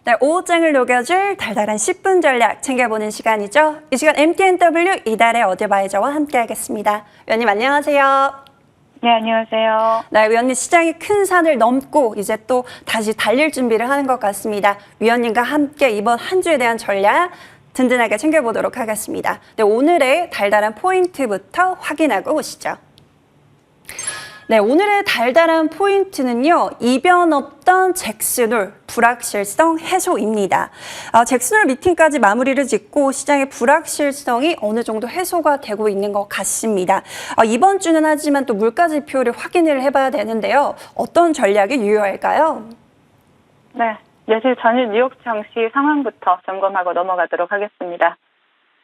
네, 오후장을 녹여줄 달달한 10분 전략 챙겨보는 시간이죠. 이 시간 MTNW 이달의 어드바이저와 함께하겠습니다. 위원님 안녕하세요. 네, 안녕하세요. 네, 위원님 시장이 큰 산을 넘고 이제 또 다시 달릴 준비를 하는 것 같습니다. 위원님과 함께 이번 한 주에 대한 전략 든든하게 챙겨보도록 하겠습니다. 네, 오늘의 달달한 포인트부터 확인하고 오시죠. 네, 오늘의 달달한 포인트는요, 이변 없던 잭슨홀 불확실성 해소입니다. 잭슨홀 미팅까지 마무리를 짓고 시장의 불확실성이 어느 정도 해소가 되고 있는 것 같습니다. 이번 주는 하지만 또 물가 지표를 확인을 해봐야 되는데요. 어떤 전략이 유효할까요? 네, 내일 전일 뉴욕 증시 상황부터 점검하고 넘어가도록 하겠습니다.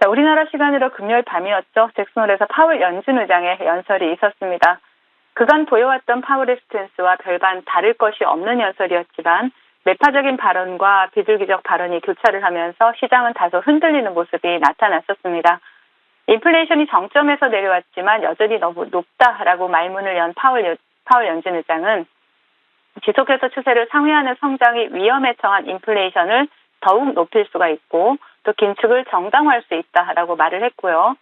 자, 우리나라 시간으로 금요일 밤이었죠. 잭슨홀에서 파월 연준 의장의 연설이 있었습니다. 그간 보여왔던 파월의 스탠스와 별반 다를 것이 없는 연설이었지만 매파적인 발언과 비둘기적 발언이 교차를 하면서 시장은 다소 흔들리는 모습이 나타났었습니다. 인플레이션이 정점에서 내려왔지만 여전히 너무 높다라고 말문을 연 파월 연준 의장은 지속해서 추세를 상회하는 성장이 위험에 처한 인플레이션을 더욱 높일 수가 있고 또 긴축을 정당화할 수 있다라고 말을 했고요.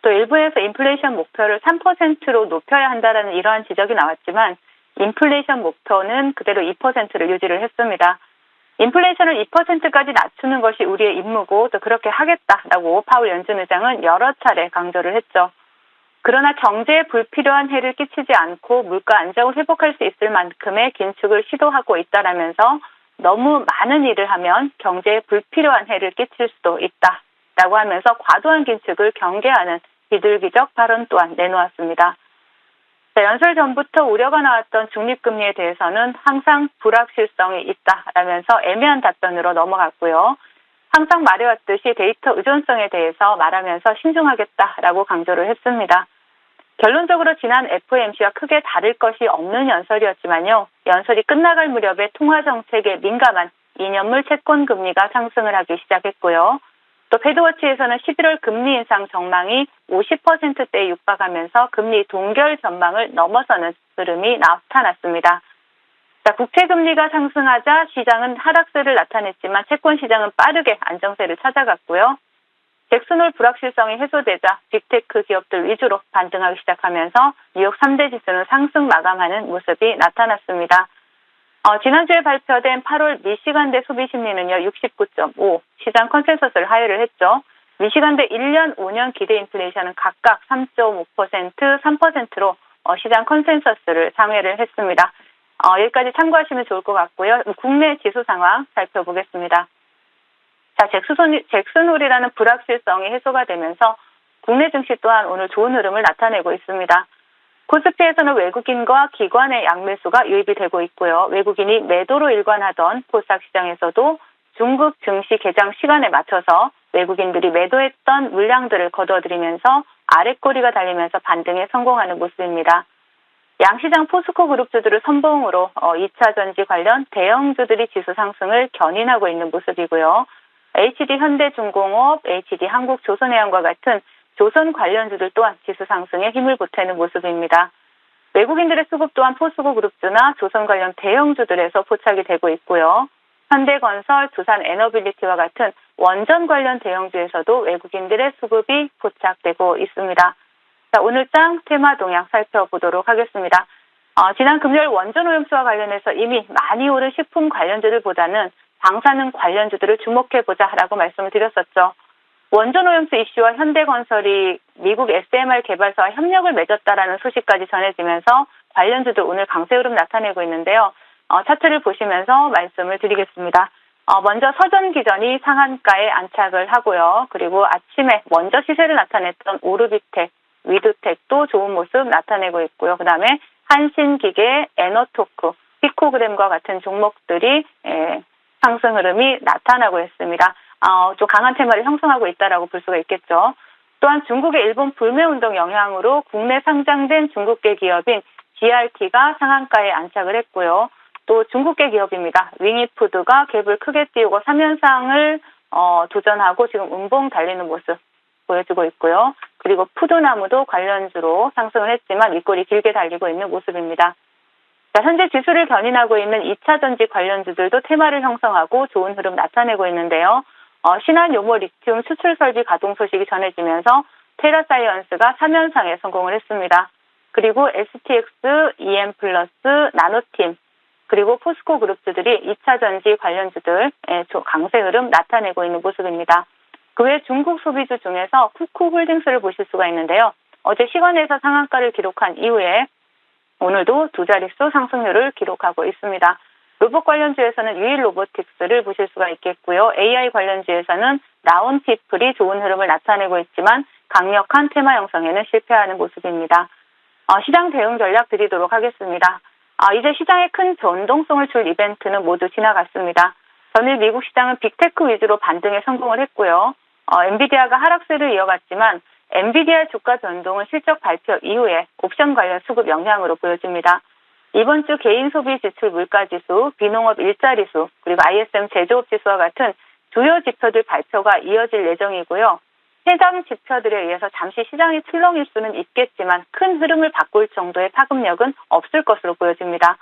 또 일부에서 인플레이션 목표를 3%로 높여야 한다는 이러한 지적이 나왔지만 인플레이션 목표는 그대로 2%를 유지를 했습니다. 인플레이션을 2%까지 낮추는 것이 우리의 임무고 또 그렇게 하겠다라고 파월 연준 의장은 여러 차례 강조를 했죠. 그러나 경제에 불필요한 해를 끼치지 않고 물가 안정을 회복할 수 있을 만큼의 긴축을 시도하고 있다라면서 너무 많은 일을 하면 경제에 불필요한 해를 끼칠 수도 있다라고 하면서 과도한 긴축을 경계하는 비둘기적 발언 또한 내놓았습니다. 자, 연설 전부터 우려가 나왔던 중립금리에 대해서는 항상 불확실성이 있다라면서 애매한 답변으로 넘어갔고요. 항상 말해왔듯이 데이터 의존성에 대해서 말하면서 신중하겠다라고 강조를 했습니다. 결론적으로 지난 FOMC와 크게 다를 것이 없는 연설이었지만요. 연설이 끝나갈 무렵에 통화정책에 민감한 2년물 채권 금리가 상승을 하기 시작했고요. 또 패드워치에서는 11월 금리 인상 전망이 50%대에 육박하면서 금리 동결 전망을 넘어서는 흐름이 나타났습니다. 자, 국채금리가 상승하자 시장은 하락세를 나타냈지만 채권 시장은 빠르게 안정세를 찾아갔고요. 잭슨홀 불확실성이 해소되자 빅테크 기업들 위주로 반등하기 시작하면서 뉴욕 3대 지수는 상승 마감하는 모습이 나타났습니다. 지난주에 발표된 8월 미시간대 소비심리는요, 69.5, 시장 컨센서스를 하회를 했죠. 미시간대 1년, 5년 기대 인플레이션은 각각 3.5%, 3%로 시장 컨센서스를 상회를 했습니다. 여기까지 참고하시면 좋을 것 같고요. 국내 지수 상황 살펴보겠습니다. 자, 잭슨홀이라는 불확실성이 해소가 되면서 국내 증시 또한 오늘 좋은 흐름을 나타내고 있습니다. 코스피에서는 외국인과 기관의 양매수가 유입이 되고 있고요. 외국인이 매도로 일관하던 코스닥 시장에서도 중국 증시 개장 시간에 맞춰서 외국인들이 매도했던 물량들을 거둬들이면서 아랫꼬리가 달리면서 반등에 성공하는 모습입니다. 양시장 포스코 그룹주들을 선봉으로 2차 전지 관련 대형주들이 지수 상승을 견인하고 있는 모습이고요. HD 현대중공업, HD 한국조선해양과 같은 조선 관련주들 또한 지수 상승에 힘을 보태는 모습입니다. 외국인들의 수급 또한 포스코 그룹주나 조선 관련 대형주들에서 포착이 되고 있고요. 현대건설, 두산에너빌리티와 같은 원전 관련 대형주에서도 외국인들의 수급이 포착되고 있습니다. 자, 오늘장 테마 동향 살펴보도록 하겠습니다. 지난 금요일 원전 오염수와 관련해서 이미 많이 오른 식품 관련주들보다는 방사능 관련주들을 주목해보자라고 말씀을 드렸었죠. 원전 오염수 이슈와 현대건설이 미국 SMR 개발사와 협력을 맺었다라는 소식까지 전해지면서 관련주들 오늘 강세 흐름 나타내고 있는데요. 차트를 보시면서 말씀을 드리겠습니다. 먼저 서전기전이 상한가에 안착을 하고요. 그리고 아침에 먼저 시세를 나타냈던 오르비텍, 위드텍도 좋은 모습 나타내고 있고요. 그 다음에 한신기계, 에너토크, 피코그램과 같은 종목들이 상승 흐름이 나타나고 있습니다. 좀 강한 테마를 형성하고 있다라고 볼 수가 있겠죠. 또한 중국의 일본 불매운동 영향으로 국내 상장된 중국계 기업인 GRT가 상한가에 안착을 했고요. 또 중국계 기업입니다. 윙이푸드가 갭을 크게 띄우고 3연상을 도전하고 지금 음봉 달리는 모습 보여주고 있고요. 그리고 푸드나무도 관련주로 상승을 했지만 윗골이 길게 달리고 있는 모습입니다. 자, 현재 지수를 견인하고 있는 2차 전지 관련주들도 테마를 형성하고 좋은 흐름 나타내고 있는데요. 신한 요모 리튬 수출 설비 가동 소식이 전해지면서 테라사이언스가 3연상에 성공을 했습니다. 그리고 STX, EM 플러스, 나노팀, 그리고 포스코 그룹주들이 2차 전지 관련주들의 강세 흐름 나타내고 있는 모습입니다. 그 외 중국 소비주 중에서 쿠쿠홀딩스를 보실 수가 있는데요. 어제 시간에서 상한가를 기록한 이후에 오늘도 두 자릿수 상승률을 기록하고 있습니다. 로봇 관련주에서는 유일 로보틱스를 보실 수가 있겠고요. AI 관련주에서는 라운피플이 좋은 흐름을 나타내고 있지만 강력한 테마 형성에는 실패하는 모습입니다. 시장 대응 전략 드리도록 하겠습니다. 이제 시장에 큰 변동성을 줄 이벤트는 모두 지나갔습니다. 전일 미국 시장은 빅테크 위주로 반등에 성공을 했고요. 엔비디아가 하락세를 이어갔지만 엔비디아 주가 변동은 실적 발표 이후에 옵션 관련 수급 영향으로 보여집니다. 이번 주 개인 소비 지출 물가지수, 비농업 일자리수, 그리고 ISM 제조업 지수와 같은 주요 지표들 발표가 이어질 예정이고요. 해당 지표들에 의해서 잠시 시장이 출렁일 수는 있겠지만 큰 흐름을 바꿀 정도의 파급력은 없을 것으로 보여집니다.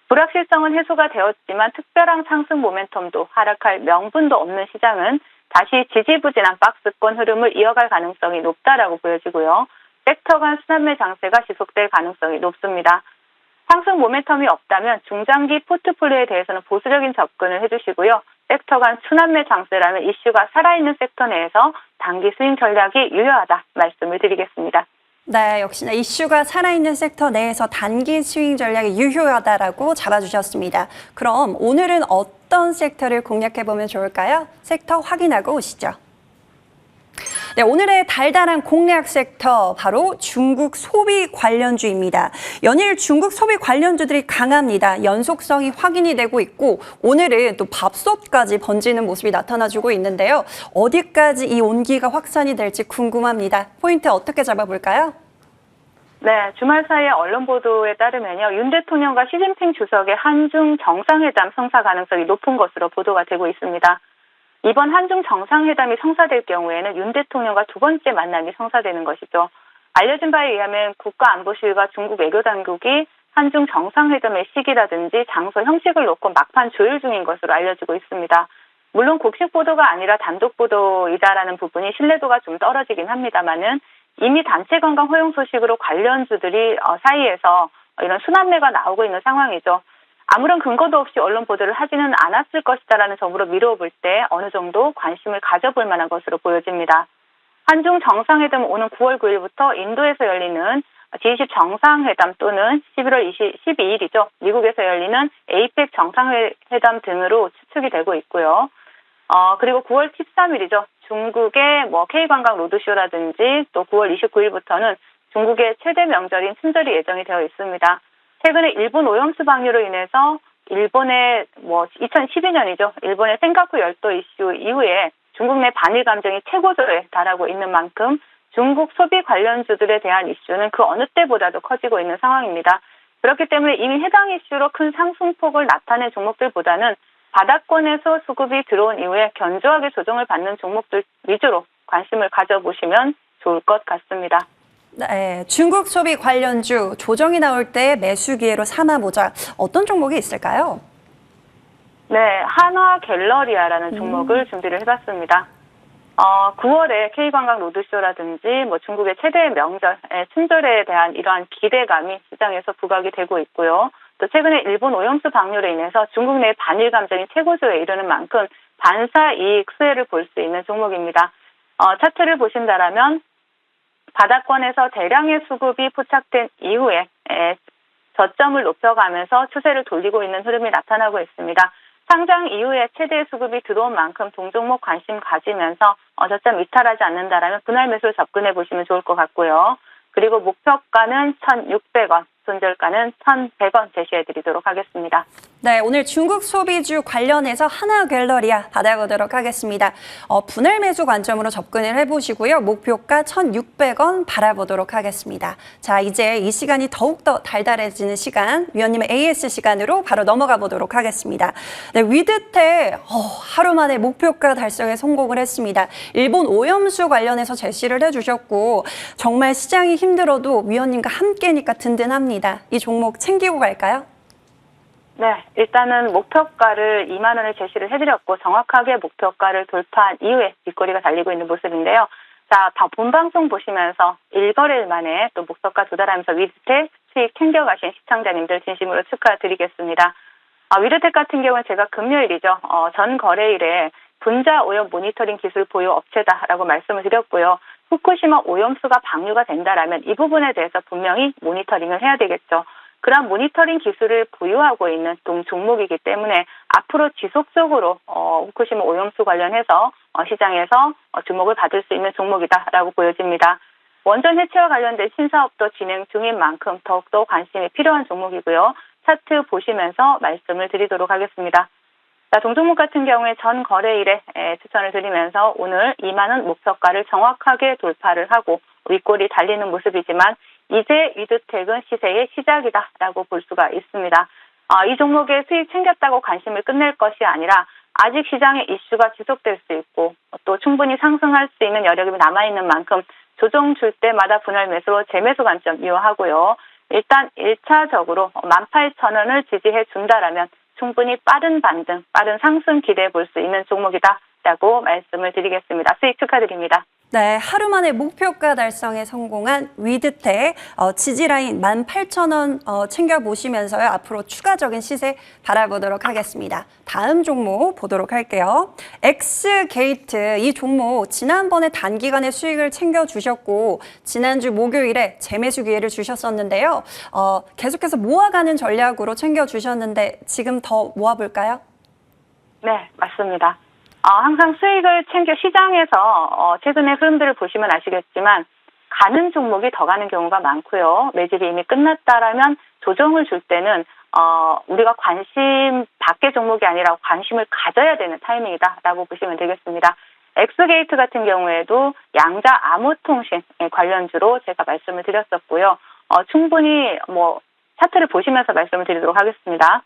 불확실성은 해소가 되었지만 특별한 상승 모멘텀도 하락할 명분도 없는 시장은 다시 지지부진한 박스권 흐름을 이어갈 가능성이 높다라고 보여지고요. 섹터 간 순환매 장세가 지속될 가능성이 높습니다. 상승 모멘텀이 없다면 중장기 포트폴리오에 대해서는 보수적인 접근을 해주시고요. 섹터 간 순환매 장세라는 이슈가 살아있는 섹터 내에서 단기 스윙 전략이 유효하다 말씀을 드리겠습니다. 네, 역시나 이슈가 살아있는 섹터 내에서 단기 스윙 전략이 유효하다라고 잡아주셨습니다. 그럼 오늘은 어떤 섹터를 공략해보면 좋을까요? 섹터 확인하고 오시죠. 네, 오늘의 달달한 공략 섹터 바로 중국 소비 관련주입니다. 연일 중국 소비 관련주들이 강합니다. 연속성이 확인이 되고 있고 오늘은 또 밥솥까지 번지는 모습이 나타나주고 있는데요. 어디까지 이 온기가 확산이 될지 궁금합니다. 포인트 어떻게 잡아볼까요? 네, 주말 사이에 언론 보도에 따르면요. 윤 대통령과 시진핑 주석의 한중 정상회담 성사 가능성이 높은 것으로 보도가 되고 있습니다. 이번 한중 정상회담이 성사될 경우에는 윤 대통령과 두 번째 만남이 성사되는 것이죠. 알려진 바에 의하면 국가안보실과 중국 외교당국이 한중 정상회담의 시기라든지 장소, 형식을 놓고 막판 조율 중인 것으로 알려지고 있습니다. 물론 공식 보도가 아니라 단독 보도이다라는 부분이 신뢰도가 좀 떨어지긴 합니다만은 이미 단체 관광 허용 소식으로 관련주들이 사이에서 이런 순환매가 나오고 있는 상황이죠. 아무런 근거도 없이 언론 보도를 하지는 않았을 것이다라는 점으로 미루어볼 때 어느 정도 관심을 가져볼 만한 것으로 보여집니다. 한중 정상회담은 오는 9월 9일부터 인도에서 열리는 G20 정상회담 또는 11월 12일이죠. 미국에서 열리는 APEC 정상회담 등으로 추측이 되고 있고요. 그리고 9월 13일이죠. 중국의 K관광 로드쇼라든지 또 9월 29일부터는 중국의 최대 명절인 춘절이 예정이 되어 있습니다. 최근에 일본 오염수 방류로 인해서 일본의 2012년이죠. 일본의 센카쿠 열도 이슈 이후에 중국 내 반일 감정이 최고조에 달하고 있는 만큼 중국 소비 관련주들에 대한 이슈는 그 어느 때보다도 커지고 있는 상황입니다. 그렇기 때문에 이미 해당 이슈로 큰 상승폭을 나타낸 종목들보다는 바닥권에서 수급이 들어온 이후에 견조하게 조정을 받는 종목들 위주로 관심을 가져보시면 좋을 것 같습니다. 네, 중국 소비 관련주 조정이 나올 때 매수 기회로 삼아보자. 어떤 종목이 있을까요? 네, 한화 갤러리아라는 종목을 준비를 해봤습니다. 9월에 K관광 로드쇼라든지 중국의 최대 명절, 춘절에 대한 이러한 기대감이 시장에서 부각이 되고 있고요. 또 최근에 일본 오염수 방류로 인해서 중국 내 반일 감정이 최고조에 이르는 만큼 반사 이익 수혜를 볼 수 있는 종목입니다. 차트를 보신다라면 바닥권에서 대량의 수급이 포착된 이후에 저점을 높여가면서 추세를 돌리고 있는 흐름이 나타나고 있습니다. 상장 이후에 최대 수급이 들어온 만큼 동종목 관심 가지면서 저점 이탈하지 않는다라면 분할 매수로 접근해 보시면 좋을 것 같고요. 그리고 목표가는 1,600원, 손절가는 1,100원 제시해 드리도록 하겠습니다. 네, 오늘 중국 소비주 관련해서 한화 갤러리아 받아보도록 하겠습니다. 분할 매수 관점으로 접근을 해보시고요. 목표가 1,600원 바라보도록 하겠습니다. 자, 이제 이 시간이 더욱더 달달해지는 시간, 위원님의 AS 시간으로 바로 넘어가 보도록 하겠습니다. 네, 위드테 하루 만에 목표가 달성에 성공을 했습니다. 일본 오염수 관련해서 제시를 해주셨고 정말 시장이 힘들어도 위원님과 함께니까 든든합니다. 이 종목 챙기고 갈까요? 네, 일단은 목표가를 2만 원을 제시를 해드렸고 정확하게 목표가를 돌파한 이후에 윗꼬리가 달리고 있는 모습인데요. 자, 본 방송 보시면서 1거래일 만에 또 목표가 도달하면서 위드텍 수익 챙겨가신 시청자님들 진심으로 축하드리겠습니다. 위드텍 같은 경우는 제가 금요일이죠. 전 거래일에 분자 오염 모니터링 기술 보유 업체다라고 말씀을 드렸고요. 후쿠시마 오염수가 방류가 된다라면 이 부분에 대해서 분명히 모니터링을 해야 되겠죠. 그런 모니터링 기술을 보유하고 있는 종목이기 때문에 앞으로 지속적으로 후쿠시마 오염수 관련해서 시장에서 주목을 받을 수 있는 종목이다라고 보여집니다. 원전 해체와 관련된 신사업도 진행 중인 만큼 더욱더 관심이 필요한 종목이고요. 차트 보시면서 말씀을 드리도록 하겠습니다. 자, 동종목 같은 경우에 전 거래일에 추천을 드리면서 오늘 2만 원 목표가를 정확하게 돌파를 하고 윗골이 달리는 모습이지만 이제 위드텍은 시세의 시작이다라고 볼 수가 있습니다. 이 종목에 수익 챙겼다고 관심을 끝낼 것이 아니라 아직 시장의 이슈가 지속될 수 있고 또 충분히 상승할 수 있는 여력이 남아있는 만큼 조정 줄 때마다 분할 매수로 재매수 관점 이용하고요. 일단 1차적으로 18,000원을 지지해 준다라면 충분히 빠른 반등, 빠른 상승 기대해 볼 수 있는 종목이다라고 말씀을 드리겠습니다. 수익 축하드립니다. 네, 하루 만에 목표가 달성에 성공한 위드텍 지지라인 18,000원 챙겨보시면서요. 앞으로 추가적인 시세 바라보도록 하겠습니다. 다음 종목 보도록 할게요. 엑스게이트 이 종목 지난번에 단기간에 수익을 챙겨주셨고 지난주 목요일에 재매수 기회를 주셨었는데요. 계속해서 모아가는 전략으로 챙겨주셨는데 지금 더 모아볼까요? 네, 맞습니다. 항상 수익을 챙겨 시장에서 최근의 흐름들을 보시면 아시겠지만 가는 종목이 더 가는 경우가 많고요. 매집이 이미 끝났다라면 조정을 줄 때는 우리가 관심 밖의 종목이 아니라 관심을 가져야 되는 타이밍이다라고 보시면 되겠습니다. 엑스게이트 같은 경우에도 양자 암호통신 관련주로 제가 말씀을 드렸었고요. 충분히 차트를 보시면서 말씀을 드리도록 하겠습니다.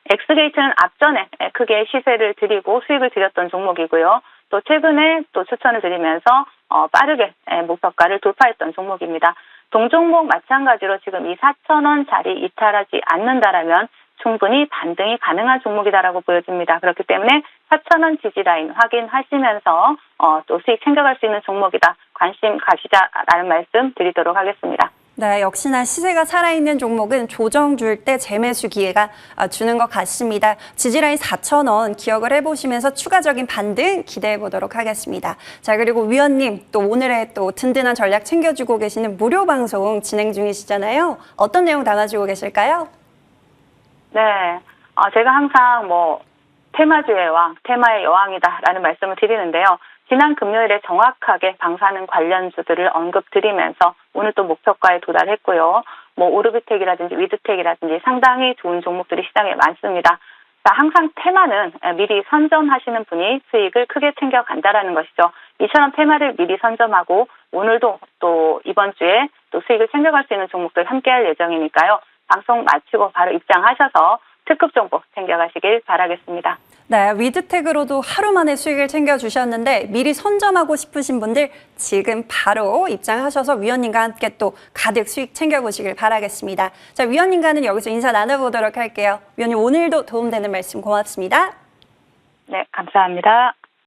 엑스게이트는 앞전에 크게 시세를 드리고 수익을 드렸던 종목이고요. 또 최근에 또 추천을 드리면서 빠르게 목표가를 돌파했던 종목입니다. 동종목 마찬가지로 지금 이 4,000원 자리 이탈하지 않는다라면 충분히 반등이 가능한 종목이다라고 보여집니다. 그렇기 때문에 4,000원 지지라인 확인하시면서 또 수익 챙겨갈 수 있는 종목이다. 관심 가시자라는 말씀 드리도록 하겠습니다. 네, 역시나 시세가 살아있는 종목은 조정 줄 때 재매수 기회가 주는 것 같습니다. 지지라인 4,000원 기억을 해보시면서 추가적인 반등 기대해 보도록 하겠습니다. 자, 그리고 위원님 또 오늘의 또 든든한 전략 챙겨주고 계시는 무료 방송 진행 중이시잖아요. 어떤 내용 담아주고 계실까요? 네, 제가 항상 테마주의 왕, 테마의 여왕이다라는 말씀을 드리는데요. 지난 금요일에 정확하게 방사능 관련주들을 언급드리면서 오늘 또 목표가에 도달했고요. 오르비텍이라든지 위드텍이라든지 상당히 좋은 종목들이 시장에 많습니다. 자, 항상 테마는 미리 선점하시는 분이 수익을 크게 챙겨간다라는 것이죠. 이처럼 테마를 미리 선점하고 오늘도 또 이번 주에 또 수익을 챙겨갈 수 있는 종목들 함께할 예정이니까요. 방송 마치고 바로 입장하셔서 특급 정보 챙겨가시길 바라겠습니다. 네, 위드텍으로도 하루 만에 수익을 챙겨주셨는데 미리 선점하고 싶으신 분들 지금 바로 입장하셔서 위원님과 함께 또 가득 수익 챙겨보시길 바라겠습니다. 자, 위원님과는 여기서 인사 나눠보도록 할게요. 위원님 오늘도 도움되는 말씀 고맙습니다. 네, 감사합니다.